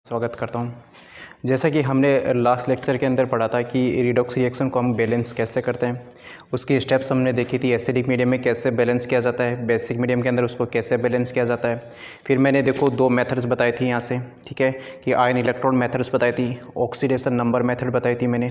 स्वागत करता हूँ। जैसा कि हमने लास्ट लेक्चर के अंदर पढ़ा था कि रिडॉक्स रिएक्शन को हम बैलेंस कैसे करते हैं, उसकी स्टेप्स हमने देखी थी। एसिडिक मीडियम में कैसे बैलेंस किया जाता है, बेसिक मीडियम के अंदर उसको कैसे बैलेंस किया जाता है। फिर मैंने देखो दो मेथड्स बताई थी यहाँ से, ठीक है, कि आयन इलेक्ट्रॉन मेथड्स बताई थी, ऑक्सीडेशन नंबर मेथड बताई थी मैंने।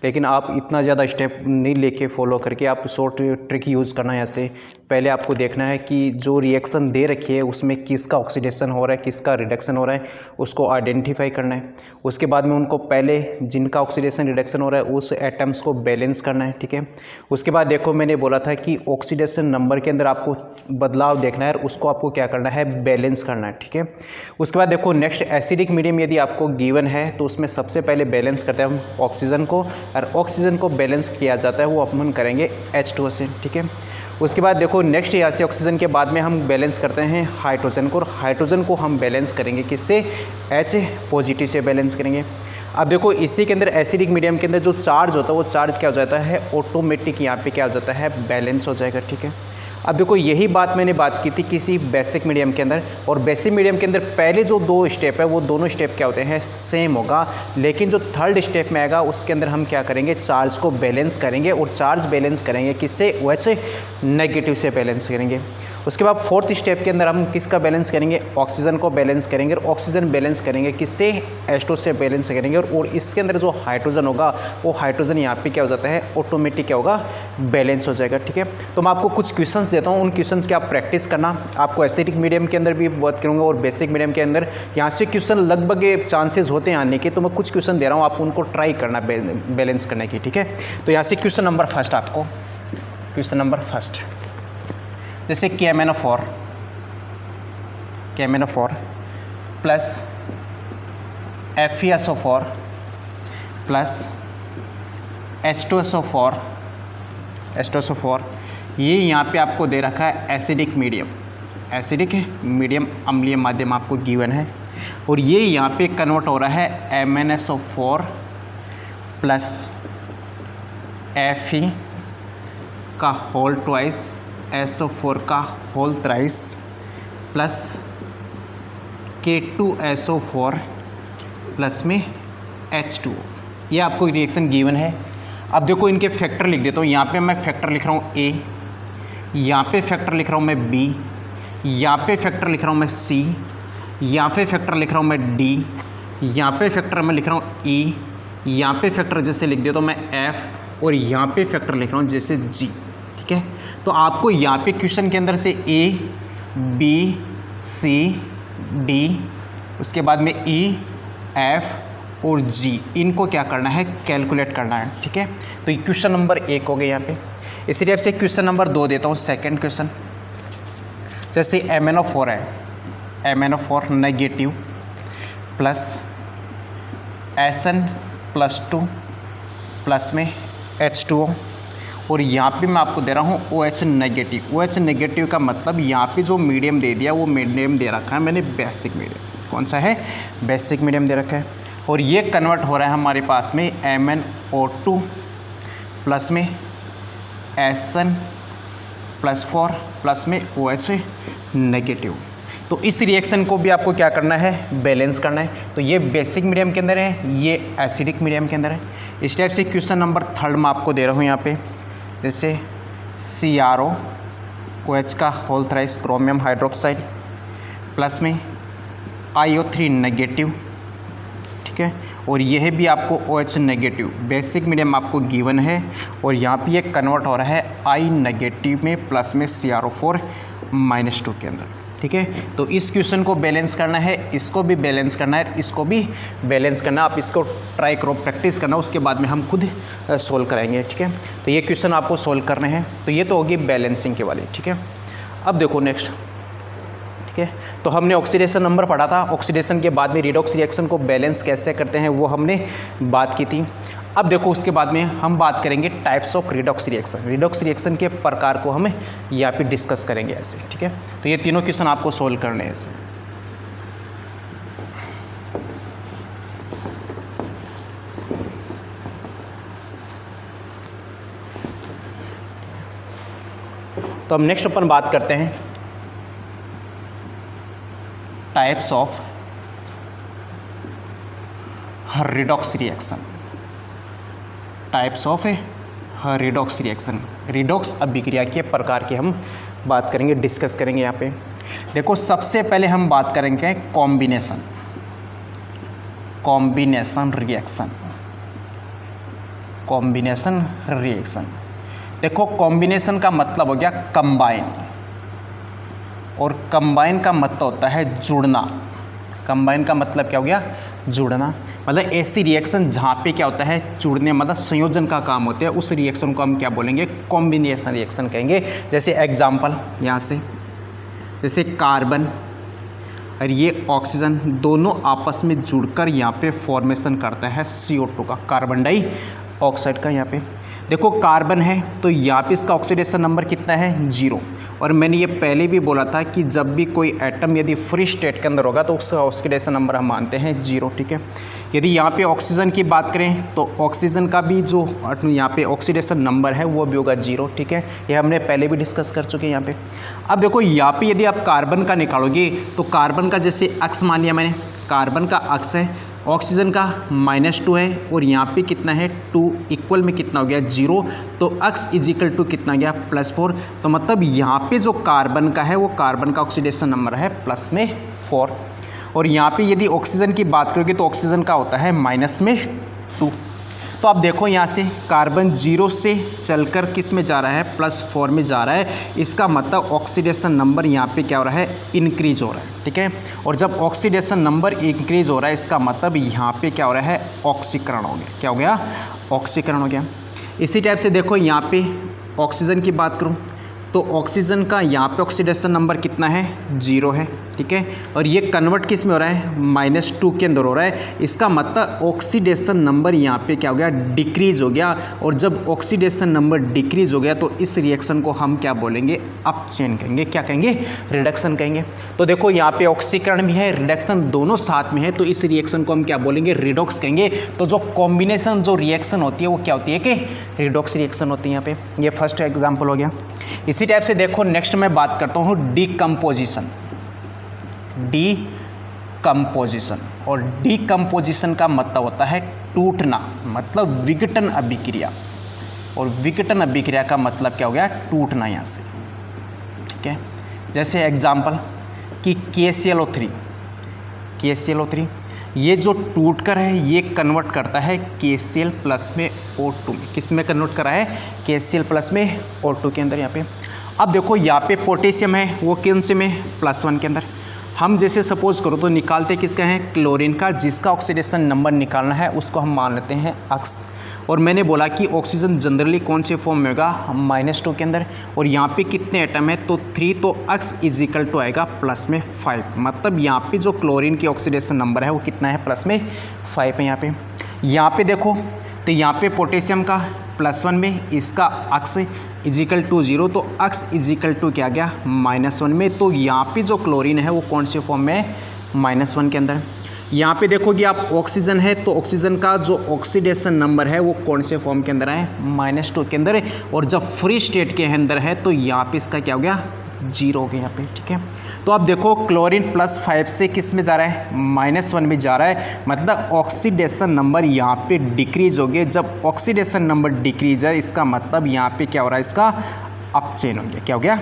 लेकिन आप इतना ज़्यादा स्टेप नहीं लेके फॉलो करके आप शॉर्ट ट्रिक यूज़ करना है। यहाँ से पहले आपको देखना है कि जो रिएक्शन दे रखी है उसमें किसका ऑक्सीडेशन हो रहा है, किसका रिडक्शन हो रहा है, उसको आइडेंटिफाई करना है। उसके बाद में उनको पहले जिनका ऑक्सीडेशन रिडक्शन हो रहा है उस एटम्स को बैलेंस करना है, ठीक है। उसके बाद देखो मैंने बोला था कि ऑक्सीडेशन नंबर के अंदर आपको बदलाव देखना है और उसको आपको क्या करना है, बैलेंस करना है, ठीक है। उसके बाद देखो नेक्स्ट एसिडिक मीडियम यदि आपको गिवन है तो उसमें सबसे पहले बैलेंस करते हैं हम ऑक्सीजन को, और ऑक्सीजन को बैलेंस किया जाता है वो अपन करेंगे H2O से, ठीक है। उसके बाद देखो नेक्स्ट यहाँ से ऑक्सीजन के बाद में हम बैलेंस करते हैं हाइड्रोजन को, और हाइड्रोजन को हम बैलेंस करेंगे किससे, H पॉजिटिव से बैलेंस करेंगे। अब देखो इसी के अंदर एसिडिक मीडियम के अंदर जो चार्ज होता है वो चार्ज क्या हो जाता है, ऑटोमेटिक यहाँ पे क्या हो जाता है, बैलेंस हो जाएगा, ठीक है। अब देखो यही बात मैंने बात की थी किसी बेसिक मीडियम के अंदर, और बेसिक मीडियम के अंदर पहले जो दो स्टेप है वो दोनों स्टेप क्या होते हैं, सेम होगा। लेकिन जो थर्ड स्टेप में आएगा उसके अंदर हम क्या करेंगे, चार्ज को बैलेंस करेंगे, और चार्ज बैलेंस करेंगे किससे, OH नेगेटिव से बैलेंस करेंगे। उसके बाद फोर्थ स्टेप के अंदर हम किसका बैलेंस करेंगे, ऑक्सीजन को बैलेंस करेंगे, और ऑक्सीजन बैलेंस करेंगे किससे, H2 से बैलेंस करेंगे। और इसके अंदर जो हाइड्रोजन होगा वो हाइड्रोजन यहाँ पे क्या हो जाता है, ऑटोमेटिक क्या होगा, बैलेंस हो जाएगा, ठीक है। तो मैं आपको कुछ क्वेश्चंस देता हूँ, उन क्वेश्चंस की आप प्रैक्टिस करना। आपको एसिडिक मीडियम के अंदर भी बात करूँगा और बेसिक मीडियम के अंदर यहाँ से क्वेश्चन लगभग चांसेस होते हैं आने के, तो मैं कुछ क्वेश्चन दे रहा हूँ, आप उनको ट्राई करना बैलेंस करने की, ठीक है। तो यहाँ से क्वेश्चन नंबर फर्स्ट, आपको क्वेश्चन नंबर फर्स्ट जैसे KMnO4 plus FeSO4 plus H2SO4 ये यहाँ पे आपको दे रखा है एसिडिक मीडियम अम्लीय माध्यम आपको गिवन है, और ये यहाँ पे कन्वर्ट हो रहा है MnSO4 प्लस Fe का होल ट्वाइस, SO4 का whole thrice plus K2SO4 plus में H2O। ये आपको रिएक्शन गिवन है। अब देखो इनके फैक्टर लिख देता हूँ। यहाँ पे मैं फैक्टर लिख रहा हूँ A, यहाँ पे फैक्टर लिख रहा हूँ मैं B, यहाँ पे फैक्टर लिख रहा हूँ मैं C, यहाँ पे फैक्टर लिख रहा हूँ मैं D, यहाँ पे फैक्टर मैं लिख रहा हूँ E, यहाँ पे फैक्टर जैसे लिख देता हूँ मैं F, और यहाँ पे फैक्टर लिख रहा हूँ जैसे G, ठीक है। तो आपको यहाँ पे क्वेश्चन के अंदर से A, B, C, D, उसके बाद में E, F और G, इनको क्या करना है, कैलकुलेट करना है, ठीक है। तो ये क्वेश्चन नंबर 1 हो गया यहाँ पे। इसी टाइप से क्वेश्चन नंबर 2 देता हूँ, सेकंड क्वेश्चन। जैसे MnO4 है, MnO4 negative plus SN+2 plus में H2O, और यहाँ पे मैं आपको दे रहा हूँ OH नेगेटिव। OH नेगेटिव का मतलब यहाँ पे जो मीडियम दे दिया वो मीडियम दे रखा है मैंने बेसिक मीडियम। कौन सा है, बेसिक मीडियम दे रखा है, और ये कन्वर्ट हो रहा है हमारे पास में MnO2 प्लस में SN+4 प्लस में OH नेगेटिव। तो इस रिएक्शन को भी आपको क्या करना है, बैलेंस करना है। तो ये बेसिक मीडियम के अंदर है, ये एसिडिक मीडियम के अंदर है। इस टाइप से क्वेश्चन नंबर 3 मैं आपको दे रहा हूँ यहाँ पे, जैसे CRO OH का whole thrice chromium hydroxide plus में IO3 नेगेटिव, ठीक है, और यह भी आपको OH नेगेटिव बेसिक मीडियम आपको गिवन है, और यहाँ पे ये कन्वर्ट हो रहा है I नेगेटिव में प्लस में CRO4-2 के अंदर, ठीक है। तो इस क्वेश्चन को बैलेंस करना है, इसको भी बैलेंस करना है, इसको भी बैलेंस करना है। आप इसको ट्राई करो, प्रैक्टिस करना, उसके बाद में हम खुद सोल्व कराएंगे, ठीक है। तो ये क्वेश्चन आपको सोल्व करने हैं। तो ये तो होगी बैलेंसिंग के वाली, ठीक है। अब देखो नेक्स्ट, ठीक है, तो हमने ऑक्सीडेशन नंबर पढ़ा था। ऑक्सीडेशन के बाद में रिडॉक्स रिएक्शन को बैलेंस कैसे करते हैं वो हमने बात की थी। अब देखो उसके बाद में हम बात करेंगे types of redox reaction. Redox reaction के प्रकार को हम यहाँ पे डिस्कस करेंगे ऐसे, ठीक है। तो ये तीनों क्वेश्चन आपको सोल्व करने हैं ऐसे। तो हम नेक्स्ट अपन बात करते हैं types of redox reaction, types of redox reaction, redox अभिक्रिया के प्रकार की हम बात करेंगे, डिस्कस करेंगे। यहाँ पे देखो सबसे पहले हम बात करेंगे combination, combination reaction, combination reaction. देखो कॉम्बिनेशन का मतलब हो गया कंबाइन, और कंबाइन का मतलब होता है जुड़ना। कंबाइन का मतलब क्या हो गया? जुड़ना। मतलब ऐसी रिएक्शन जहाँ पे क्या होता है? जुड़ने, मतलब संयोजन का काम होता है, उस रिएक्शन को हम क्या बोलेंगे? कॉम्बिनेशन रिएक्शन कहेंगे। जैसे एग्जांपल यहाँ से, जैसे कार्बन और ये ऑक्सीजन दोनों आपस में जुड़कर यहाँ पे फॉर्मेशन करता है CO2 का, कार्बन डाइऑक्साइड का। यहाँ पे देखो कार्बन है तो यहाँ पे इसका ऑक्सीडेशन नंबर कितना है? 0। और मैंने ये पहले भी बोला था कि जब भी कोई एटम यदि फ्री स्टेट के अंदर होगा तो उसका ऑक्सीडेशन नंबर हम मानते हैं 0, ठीक है। यदि यहाँ पे ऑक्सीजन की बात करें तो ऑक्सीजन का भी जो यहाँ पे ऑक्सीडेशन नंबर है वो भी होगा 0, ठीक है। ये हमने पहले भी डिस्कस कर चुके हैं यहाँ पे। अब देखो यहाँ पे यदि आप कार्बन का निकालोगे तो कार्बन का जैसे अक्स मान लिया मैंने, कार्बन का अक्स है, ऑक्सीजन का -2 है, और यहाँ पे कितना है? 2 इक्वल में कितना हो गया? 0। तो अक्स इजिकल टू कितना गया? +4। तो मतलब यहाँ पे जो कार्बन का है वो कार्बन का ऑक्सीडेशन नंबर है +4। और यहाँ पे यदि ऑक्सीजन की बात करोगे तो ऑक्सीजन का होता है -2। तो आप देखो यहाँ से कार्बन 0 से चलकर किस में जा रहा है? +4 में जा रहा है। इसका मतलब ऑक्सीडेशन नंबर यहाँ पे क्या हो रहा है? इंक्रीज हो रहा है, ठीक है। और जब ऑक्सीडेशन नंबर इंक्रीज हो रहा है इसका मतलब यहाँ पे क्या हो रहा है? ऑक्सीकरण हो गया। क्या हो गया? ऑक्सीकरण हो गया। इसी टाइप से देखो यहाँ पे ऑक्सीजन की बात करूँ तो ऑक्सीजन का यहाँ पे ऑक्सीडेशन नंबर कितना है? 0 है, ठीक है। और ये कन्वर्ट किस में हो रहा है? -2 के अंदर हो रहा है। इसका मतलब ऑक्सीडेशन नंबर यहाँ पे क्या हो गया? डिक्रीज हो गया। और जब ऑक्सीडेशन नंबर डिक्रीज हो गया तो इस रिएक्शन को हम क्या बोलेंगे? अपचयन कहेंगे। क्या कहेंगे? रिडक्शन कहेंगे। तो देखो यहाँ पे ऑक्सीकरण भी है, रिडक्शन दोनों साथ में है, तो इस रिएक्शन को हम क्या बोलेंगे? रिडॉक्स कहेंगे। तो जो कॉम्बिनेशन जो रिएक्शन होती है वो क्या होती है? कि रिडॉक्स रिएक्शन होती है। यहाँ पे ये फर्स्ट एग्जाम्पल हो गया। इसी टाइप से देखो नेक्स्ट मैं बात करता हूँ डीकम्पोजिशन, डीकम्पोजिशन। और डीकम्पोजिशन का मतलब होता है टूटना, मतलब विघटन अभिक्रिया। और विघटन अभिक्रिया का मतलब क्या हो गया? टूटना यहाँ से, ठीक है। जैसे एग्जाम्पल कि KClO3, KClO3 ये जो टूट कर है ये कन्वर्ट करता है KCl प्लस में O2 में। किस में कन्वर्ट करा है? KCl प्लस में O2 के अंदर। यहाँ पे अब देखो यहाँ पे पोटेशियम है, वो कौन से में? +1 के अंदर। हम जैसे सपोज करो तो निकालते किसका है? क्लोरीन का, जिसका ऑक्सीडेशन नंबर निकालना है उसको हम मान लेते हैं अक्स। और मैंने बोला कि ऑक्सीजन जनरली कौन से फॉर्म में होगा? -2 के अंदर। और यहाँ पे कितने एटम है? तो 3। तो अक्स इजिकल टू आएगा +5। मतलब यहाँ पे जो क्लोरीन की ऑक्सीडेशन नंबर है वो कितना है? +5 है। यहाँ पे देखो तो यहाँ पे पोटेशियम का +1 में, इसका अक्स इजिकल टू 0, तो अक्स इजिकल टू क्या गया? -1 में। तो यहाँ पे जो क्लोरीन है वो कौन से फॉर्म में है? -1 के अंदर। यहाँ पे देखोगे आप ऑक्सीजन है तो ऑक्सीजन का जो ऑक्सीडेशन नंबर है वो कौन से फॉर्म के अंदर है? -2 के अंदर। और जब फ्री स्टेट के अंदर है तो यहाँ पे इसका क्या हो गया? 0 हो गया यहाँ पे, ठीक है। तो आप देखो क्लोरीन +5 से किस में जा रहा है? -1 में जा रहा है। मतलब ऑक्सीडेशन नंबर यहाँ पे डिक्रीज हो गया। जब ऑक्सीडेशन नंबर डिक्रीज है इसका मतलब यहाँ पे क्या हो रहा है? इसका अपचयन हो गया। क्या हो गया?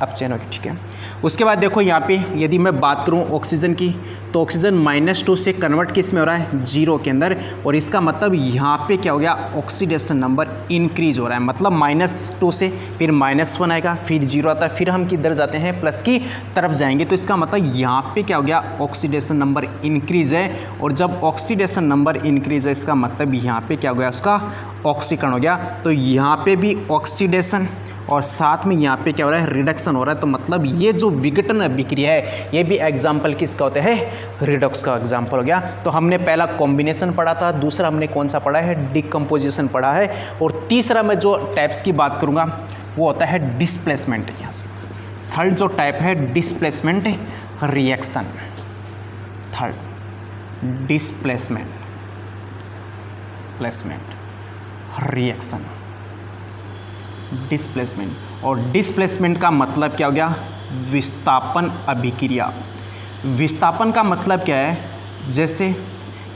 अपचयन हो गया, ठीक है। उसके बाद देखो यहाँ पे यदि मैं बात करूँ ऑक्सीजन की तो ऑक्सीजन -2 से कन्वर्ट किस में हो रहा है? 0 के अंदर। और इसका मतलब यहाँ पे क्या हो गया? ऑक्सीडेशन नंबर इंक्रीज हो रहा है। मतलब -2 से फिर -1 आएगा, फिर 0 आता है, फिर हम किधर जाते हैं? प्लस की तरफ जाएंगे। तो इसका मतलब यहाँ पे क्या हो गया? ऑक्सीडेशन नंबर इंक्रीज है। और जब ऑक्सीडेशन नंबर इंक्रीज है इसका मतलब यहाँ पे क्या हो गया? उसका ऑक्सीकरण हो गया। तो यहाँ पे भी ऑक्सीडेशन और साथ में यहाँ पे क्या हो रहा है? रिडक्शन हो रहा है। तो मतलब ये जो विघटन अभिक्रिया है ये भी एग्जाम्पल किसका होता है? रिडॉक्स का एग्जाम्पल हो गया। तो हमने पहला कॉम्बिनेशन पढ़ा था, दूसरा हमने कौन सा पढ़ा है? डिकम्पोजिशन पढ़ा है। और तीसरा मैं जो टाइप्स की बात करूँगा वो होता है डिस्प्लेसमेंट। यहाँ से थर्ड जो टाइप है displacement reaction. Third displacement reaction, displacement. और डिस्प्लेसमेंट का मतलब क्या हो गया? विस्थापन अभिक्रिया। विस्थापन का मतलब क्या है? जैसे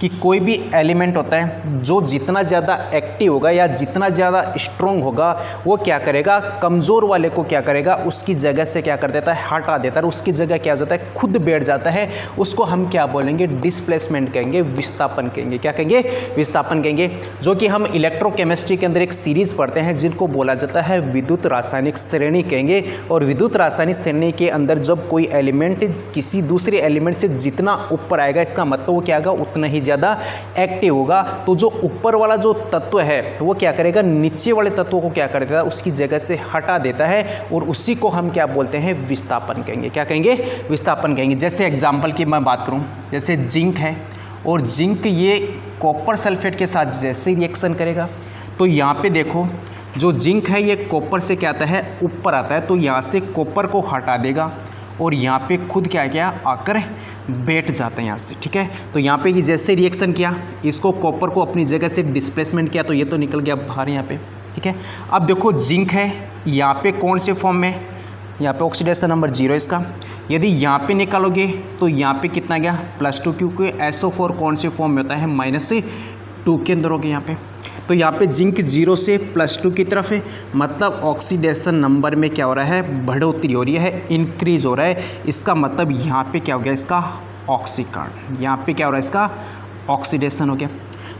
कि कोई भी एलिमेंट होता है जो जितना ज़्यादा एक्टिव होगा या जितना ज़्यादा स्ट्रॉन्ग होगा वो क्या करेगा, कमज़ोर वाले को क्या करेगा, उसकी जगह से क्या कर देता है, हटा देता है, उसकी जगह क्या हो जाता है, खुद बैठ जाता है। उसको हम क्या बोलेंगे, डिस्प्लेसमेंट कहेंगे, विस्थापन कहेंगे। क्या कहेंगे, विस्थापन कहेंगे। जो कि हम इलेक्ट्रोकेमिस्ट्री के अंदर एक सीरीज़ पढ़ते हैं जिनको बोला जाता है विद्युत रासायनिक श्रेणी कहेंगे। और विद्युत रासायनिक श्रेणी के अंदर जब कोई एलिमेंट किसी दूसरे एलिमेंट से जितना ऊपर आएगा, इसका मतलब वो क्या होगा, उतना ही ज़्यादा एक्टिव होगा। तो जो ऊपर वाला जो तत्व है तो वो क्या करेगा, नीचे वाले तत्वों को क्या कर देता है, उसकी जगह से हटा देता है, और उसी को हम क्या बोलते हैं, विस्थापन कहेंगे। क्या कहेंगे, विस्थापन कहेंगे। जैसे एग्जाम्पल की मैं बात करूँ, जैसे जिंक है, और जिंक ये कॉपर सल्फेट के साथ जैसे रिएक्शन करेगा तो यहाँ पे देखो जो जिंक है ये कॉपर से क्या आता है, ऊपर आता है, तो यहाँ से कॉपर को हटा देगा और यहाँ पे खुद क्या क्या आकर बैठ जाता है यहाँ से। ठीक है, तो यहाँ पे जैसे रिएक्शन किया, इसको कॉपर को अपनी जगह से डिस्प्लेसमेंट किया तो ये तो निकल गया बाहर यहाँ पे। ठीक है, अब देखो जिंक है यहाँ पे कौन से फॉर्म में, यहाँ पे ऑक्सीडेशन नंबर 0 इसका। यदि यहाँ पे निकालोगे तो यहाँ पे कितना गया, +2, क्योंकि SO4 कौन से फॉर्म में होता है, -2 के अंदर हो गया यहाँ पे। तो यहाँ पे जिंक 0 से +2 की तरफ है, मतलब ऑक्सीडेशन नंबर में क्या हो रहा है, बढ़ोतरी हो रही है, इंक्रीज हो रहा है। इसका मतलब यहाँ पे क्या हो गया, इसका ऑक्सीकरण, यहाँ पे क्या हो रहा है, इसका ऑक्सीडेशन हो गया।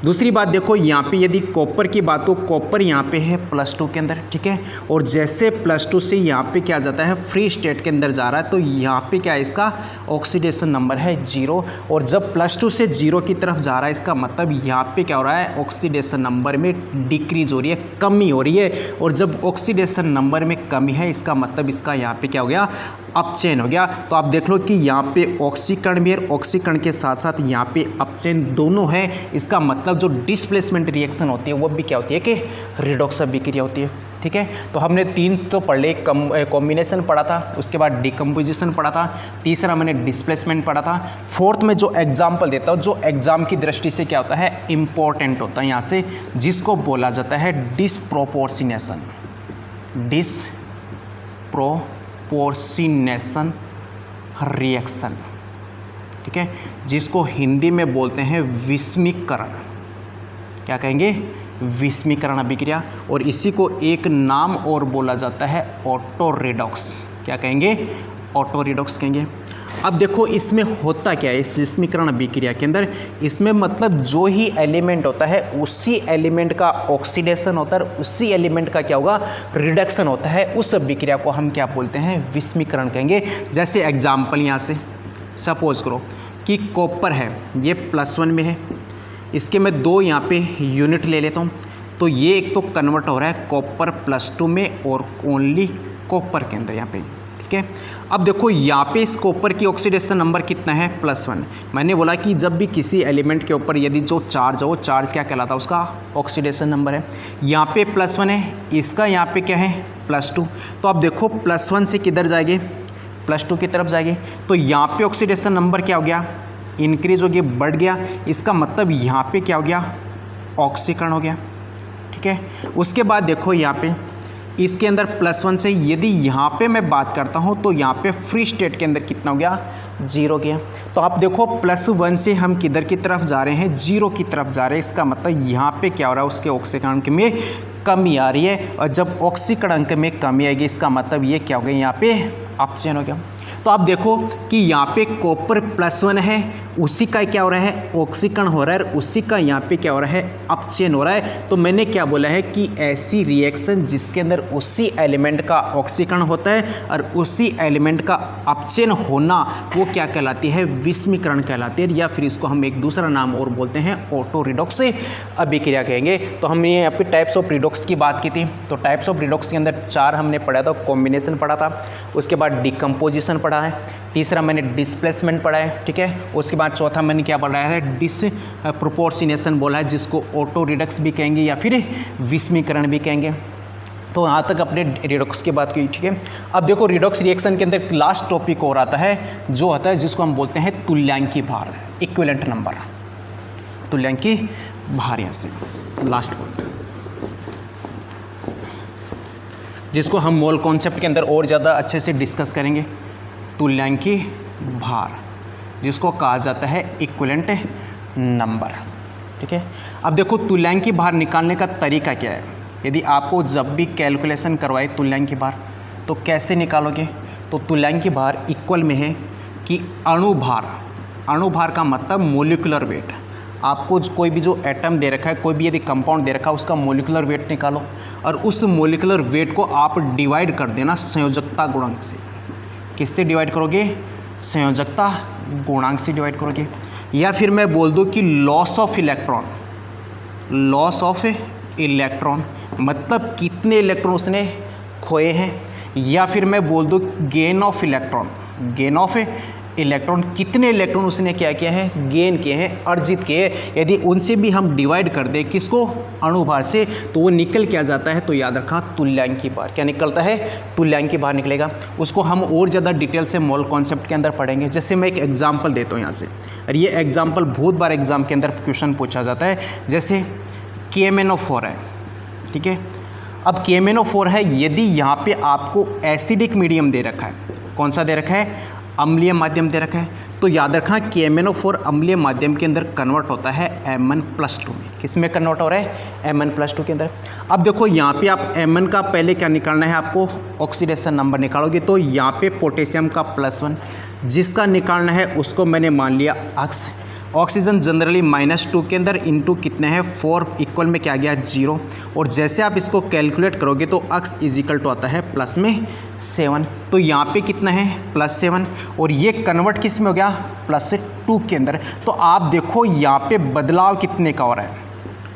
दूसरी बात देखो, यहाँ पे यदि कॉपर की बात हो, कॉपर यहाँ पे है +2 के अंदर। ठीक है, और जैसे +2 से यहाँ पे क्या जाता है, फ्री स्टेट के अंदर जा रहा है, तो यहाँ पे क्या है, इसका ऑक्सीडेशन नंबर है 0। और जब +2 से 0 की तरफ जा रहा है, इसका मतलब यहाँ पे क्या हो रहा है, ऑक्सीडेशन नंबर में डिक्रीज हो रही है, कमी हो रही है। और जब ऑक्सीडेशन नंबर में कमी है, इसका मतलब इसका यहाँ पे क्या हो गया, अपचयन हो गया। तो आप देख लो कि यहाँ पे ऑक्सीकरण भी है, ऑक्सीकरण के साथ साथ यहाँ पे अपचयन दोनों है। इसका मतलब जो डिस्प्लेसमेंट रिएक्शन होती है वो भी क्या होती है कि रिडॉक्स अभिक्रिया होती है। ठीक है, तो हमने 3 तो पढ़ ले, कॉम्बिनेशन पढ़ा था, उसके बाद डिकम्पोजिशन पढ़ा था, तीसरा मैंने डिस्प्लेसमेंट पढ़ा था। फोर्थ में जो एग्जाम्पल देता हूँ, जो एग्जाम की दृष्टि से क्या होता है, इंपॉर्टेंट होता है यहाँ से, जिसको बोला जाता है डिस्प्रोपोर्शनेशन, डिस्प्रोपोर्शनेशन रिएक्शन। ठीक है, जिसको हिंदी में बोलते हैं विस्मीकरण। क्या कहेंगे, विस्मीकरण अभिक्रिया। और इसी को एक नाम और बोला जाता है ऑटो रिडॉक्स। क्या कहेंगे, ऑटो रिडॉक्स कहेंगे। अब देखो इसमें होता क्या है, इस विस्मीकरण अभिक्रिया के अंदर, इसमें मतलब जो ही एलिमेंट होता है उसी एलिमेंट का ऑक्सीडेशन होता है, उसी एलिमेंट का क्या होगा, रिडक्शन होता है। उस अभिक्रिया को हम क्या बोलते हैं, विस्मीकरण कहेंगे। जैसे एग्जाम्पल यहाँ से सपोज करो कि कॉपर है, ये +1 में है, इसके मैं 2 यहाँ पे यूनिट ले लेता हूँ, तो ये एक तो कन्वर्ट हो रहा है कॉपर +2 में और ओनली कॉपर के अंदर यहाँ पे। ठीक है, अब देखो यहाँ पे इस कॉपर की ऑक्सीडेशन नंबर कितना है, +1। मैंने बोला कि जब भी किसी एलिमेंट के ऊपर यदि जो चार्ज हो, वो चार्ज क्या कहलाता है, उसका ऑक्सीडेशन नंबर है। यहाँ पे +1 है, इसका यहाँ पे क्या है, +2। तो अब देखो +1 से किधर जाएंगे, +2 की तरफ जाएंगे, तो यहाँ पे ऑक्सीडेशन नंबर क्या हो गया, इंक्रीज हो गया, बढ़ गया। इसका मतलब यहाँ पे क्या हो गया, ऑक्सीकरण हो गया। ठीक है, उसके बाद देखो यहाँ पे इसके अंदर +1 से यदि यहाँ पे मैं बात करता हूँ तो यहाँ पे फ्री स्टेट के अंदर कितना हो गया, 0 गया। तो आप देखो +1 से हम किधर की तरफ जा रहे हैं, 0 की तरफ जा रहे हैं। इसका मतलब यहाँ पे क्या हो रहा है, उसके ऑक्सीकरण में कमी आ रही है। और जब ऑक्सीकरण में कमी आएगी, इसका मतलब ये क्या हो गया, यहाँ पे अपचयन हो गया। तो आप देखो कि यहाँ पे कॉपर +1 है, उसी का क्या हो रहा है, ऑक्सीकरण हो रहा है, उसी का यहाँ पे क्या हो रहा है, अपचयन हो रहा है। तो मैंने क्या बोला है कि ऐसी रिएक्शन जिसके अंदर उसी एलिमेंट का ऑक्सीकरण होता है और उसी एलिमेंट का अपचयन होना, वो क्या कहलाती है, विस्मीकरण कहलाती है। या फिर इसको हम एक दूसरा नाम और बोलते हैं ऑटो रिडॉक्स अभिक्रिया कहेंगे। तो हमने यहाँ पे टाइप्स ऑफ रिडॉक्स की बात की थी। तो टाइप्स ऑफ रिडॉक्स के अंदर 4 हमने पढ़ा था, कॉम्बिनेशन पढ़ा था, उसके बाद डिकम्पोजिशन पढ़ा है, तीसरा मैंने डिस्प्लेसमेंट पढ़ा है। ठीक है, उसके बाद चौथा मैंने क्या पढ़ा है, डिस्प्रोपोर्शनेशन बोला है, जिसको ऑटो रिडक्स भी कहेंगे या फिर विस्मीकरण भी कहेंगे। तो यहाँ तक अपने रिडॉक्स की बात की। ठीक है, अब देखो रिडॉक्स रिएक्शन के अंदर लास्ट टॉपिक और आता है, जो आता है जिसको हम बोलते हैं तुल्यांकी भार, इक्विवेलेंट नंबर, तुल्यांकी भार। यहाँ से लास्ट पॉइंट, जिसको हम मोल कॉन्सेप्ट के अंदर और ज़्यादा अच्छे से डिस्कस करेंगे। तुल्यांकी भार, जिसको कहा जाता है इक्विवेलेंट नंबर। ठीक है, अब देखो तुल्यांकी भार निकालने का तरीका क्या है। यदि आपको जब भी कैलकुलेशन करवाए तुल्यांकी भार तो कैसे निकालोगे, तो तुल्यांकी भार इक्वल में है कि अणुभार, अणुभार का मतलब मोलिकुलर वेट। आपको कोई भी जो एटम दे रखा है, कोई भी यदि कंपाउंड दे रखा है, उसका मोलिकुलर वेट निकालो और उस मोलिकुलर वेट को आप डिवाइड कर देना संयोजकता गुणांक से। किससे डिवाइड करोगे, संयोजकता गुणांक से डिवाइड करोगे। या फिर मैं बोल दूं कि loss of electron, loss of electron मतलब कितने इलेक्ट्रॉन उसने खोए हैं। या फिर मैं बोल दूं gain of electron, gain of electron कितने इलेक्ट्रॉन उसने क्या किया है, गेन किए हैं, अर्जित किए। यदि उनसे भी हम डिवाइड कर दें किसको, अणुभार से, तो वो निकल क्या जाता है, तो याद रखा तुल्यांकी भार। क्या निकलता है, तुल्यांकी भार निकलेगा। उसको हम और ज़्यादा डिटेल से मोल कॉन्सेप्ट के अंदर पढ़ेंगे। जैसे मैं एक एग्जाम्पल देता हूँ यहाँ से, और ये एग्जाम्पल बहुत बार एग्जाम के अंदर क्वेश्चन पूछा जाता है। जैसे KMnO4 है, ठीक है। अब KMnO4 है, यदि यहाँ पे आपको एसिडिक मीडियम दे रखा है, कौन सा दे रखा है, अम्लीय माध्यम दे रखा है, तो याद रखना KMnO4 अम्लीय माध्यम के अंदर कन्वर्ट होता है Mn+2 में। किस में कन्वर्ट हो रहा है, Mn+2 के अंदर। अब देखो यहाँ पे आप Mn का पहले क्या निकालना है, आपको ऑक्सीडेशन नंबर निकालोगे, तो यहाँ पे पोटेशियम का +1 जिसका निकालना है उसको मैंने मान लिया अक्स। ऑक्सीजन जनरली -2 के अंदर इंटू कितने हैं 4 इक्वल में क्या गया 0। और जैसे आप इसको कैलकुलेट करोगे तो अक्स इजिकल टू आता है +7। तो यहाँ पे कितना है +7 और ये कन्वर्ट किस में हो गया +2 के अंदर। तो आप देखो यहाँ पे बदलाव कितने का हो रहा है,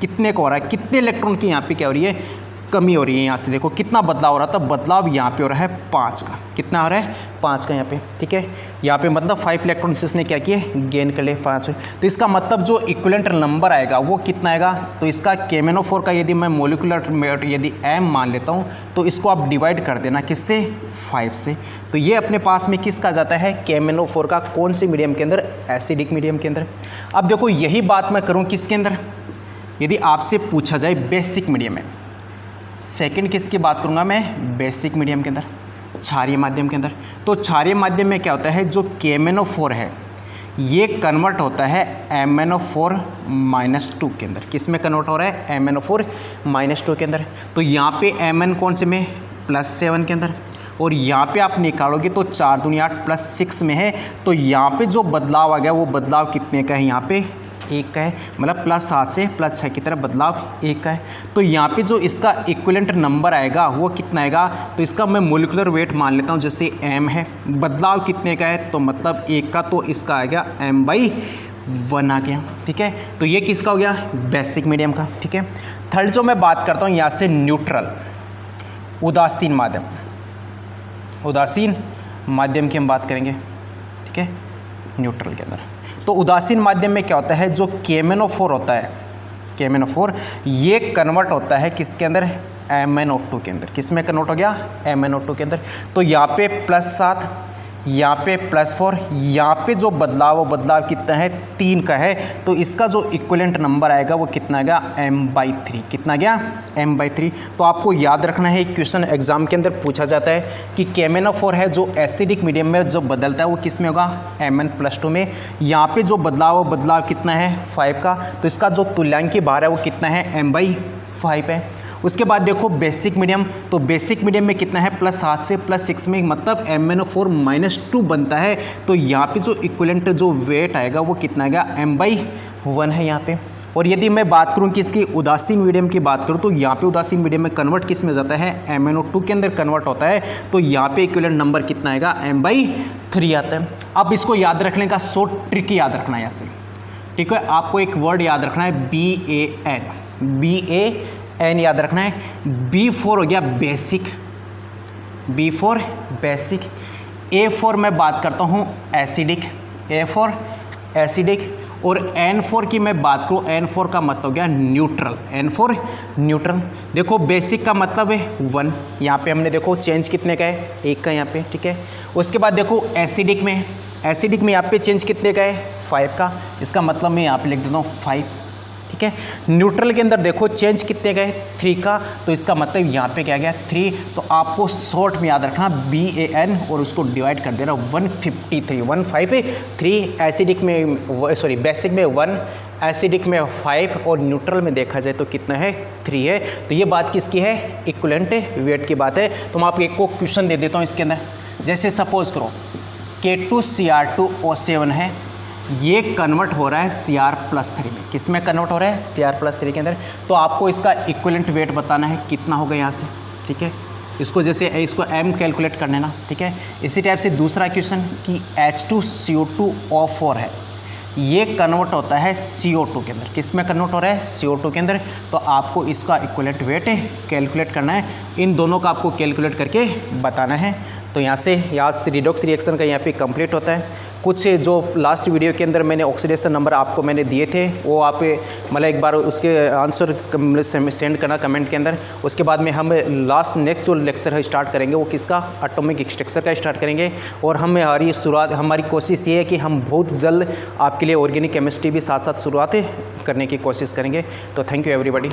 कितने का हो रहा है, कितने इलेक्ट्रॉन की यहाँ पे क्या हो रही है, कमी हो रही है। यहाँ से देखो कितना बदलाव हो रहा था, बदलाव यहाँ पे हो रहा है 5 का। कितना हो रहा है 5 का यहाँ पे, ठीक है। यहाँ पे मतलब 5 इलेक्ट्रॉन्स इसने क्या किए, गेन कर लिए 5। तो इसका मतलब जो इक्विवेलेंट नंबर आएगा वो कितना आएगा, तो इसका KMnO4 का यदि मैं मोलिकुलर यदि M मान लेता हूँ तो इसको आप डिवाइड कर देना किससे, 5 से। तो ये अपने पास में किसका जाता है, KMnO4 का, कौन से मीडियम के अंदर, एसिडिक मीडियम के अंदर। अब देखो यही बात मैं करूँ किसके अंदर, यदि आपसे पूछा जाए बेसिक मीडियम में। सेकंड किसकी बात करूंगा मैं, बेसिक मीडियम के अंदर, क्षारीय माध्यम के अंदर। तो क्षारीय माध्यम में क्या होता है, जो KMnO4 है ये कन्वर्ट होता है MnO4-2 के अंदर। किस में कन्वर्ट हो रहा है, MnO4-2 के अंदर। तो यहाँ पे Mn कौन से में, +7 के अंदर। और यहाँ पे आप निकालोगे तो 4 दूनी 8 +6 में है। तो यहाँ पे जो बदलाव आ गया वो बदलाव कितने का है, यहाँ पे 1 का है, मतलब +7 से +6 की तरफ बदलाव 1 का है। तो यहाँ पे जो इसका इक्विवेलेंट नंबर आएगा वो कितना आएगा, तो इसका मैं मोलिकुलर वेट मान लेता हूँ, जैसे M है, बदलाव कितने का है, तो मतलब 1 का, तो इसका आ गया M/1 आ गया, ठीक है। तो ये किसका हो गया, बेसिक मीडियम का, ठीक है। थर्ड जो मैं बात करता हूँ यहाँ से न्यूट्रल, उदासीन माध्यम, उदासीन माध्यम की हम बात करेंगे, ठीक है, न्यूट्रल के अंदर। तो उदासीन माध्यम में क्या होता है, जो KMnO4 होता है, KMnO4 ये कन्वर्ट होता है किसके अंदर, MnO2 के अंदर। किस में कन्वर्ट हो गया, MnO2 के अंदर। तो यहाँ पे +7, यहाँ पे +4, यहाँ पे जो बदलाव वो बदलाव कितना है, 3 का है। तो इसका जो इक्विवेलेंट नंबर आएगा वो कितना आ गया, M/3। कितना गया, M/3। तो आपको याद रखना है, क्वेश्चन एग्जाम के अंदर पूछा जाता है कि KMnO4 है जो एसिडिक मीडियम में जो बदलता है वो किस में होगा, Mn+2 में। यहाँ पे जो बदलाव वो बदलाव कितना है, 5 का। तो इसका जो तुल्यांकी भार है वो कितना है, M/5 है। उसके बाद देखो बेसिक मीडियम, तो बेसिक मीडियम में कितना है, +7 से +6 में, मतलब MnO4-2 बनता है। तो यहाँ पे जो इक्विवेलेंट जो वेट आएगा वो कितना आएगा, M/1 है यहाँ पे। और यदि मैं बात करूँ कि इसकी उदासीन मीडियम की बात करूँ तो यहाँ पे उदासीन मीडियम में कन्वर्ट किस में जाता है, MnO2 के अंदर कन्वर्ट होता है। तो यहाँ पे इक्विवेलेंट नंबर कितना आएगा, M/3 आता है। अब इसको याद रखने का शॉर्ट ट्रिक याद रखना है यहाँ से, ठीक है। आपको एक वर्ड याद रखना है, BAN याद रखना है। B4 हो गया बेसिक, B4 बेसिक। A4 मैं बात करता हूँ एसिडिक, A4 एसिडिक। और N4 की मैं बात करूँ, N4 का मतलब हो गया न्यूट्रल, N4 न्यूट्रल। देखो बेसिक का मतलब है 1, यहाँ पे हमने देखो चेंज कितने का है, 1 का यहाँ पे, ठीक है। उसके बाद देखो एसिडिक में, एसिडिक में यहाँ पे चेंज कितने का है, 5 का। इसका मतलब मैं यहाँ पे लिख देता हूँ 5, ठीक ठीक है। न्यूट्रल के अंदर देखो चेंज कितने गए 3 का, तो इसका मतलब यहाँ पे क्या गया 3, तो आपको शॉर्ट में याद रखना BAN और उसको डिवाइड कर देना 153 एसिडिक में सॉरी बेसिक में 1, एसिडिक में 5 और न्यूट्रल में देखा जाए तो कितना है 3 है। तो ये बात किसकी है, इक्विवेलेंट वेट की बात है। तो मैं आपको एक को क्वेश्चन दे देता हूँ इसके अंदर, जैसे सपोज करो K2Cr2O7 है, ये कन्वर्ट हो रहा है Cr+3 में, किस में कन्वर्ट हो रहा है Cr+3 के अंदर। तो आपको इसका इक्विवेलेंट वेट बताना है कितना होगा यहाँ से, ठीक है। इसको जैसे इसको m कैलकुलेट कर लेना, ठीक है। इसी टाइप से दूसरा क्वेश्चन कि H2CO2O4 है, ये कन्वर्ट होता है CO2 के अंदर, किस में कन्वर्ट हो रहा है CO2 के अंदर। तो आपको इसका इक्विवेलेंट वेट कैलकुलेट करना है, इन दोनों का आपको कैलकुलेट करके बताना है। तो यहाँ से रिडॉक्स रिएक्शन का यहाँ पे कंप्लीट होता है। कुछ जो लास्ट वीडियो के अंदर मैंने ऑक्सीडेशन नंबर आपको मैंने दिए थे, वो आप मतलब एक बार उसके आंसर सेंड करना कमेंट के अंदर। उसके बाद में हम नेक्स्ट जो लेक्चर स्टार्ट करेंगे वो किसका, एटॉमिक स्ट्रक्चर का स्टार्ट करेंगे। और हमारी कोशिश ये है कि हम बहुत जल्द आपके लिए ऑर्गेनिक केमिस्ट्री भी साथ साथ शुरुआत करने की कोशिश करेंगे। तो थैंक यू एवरीबॉडी।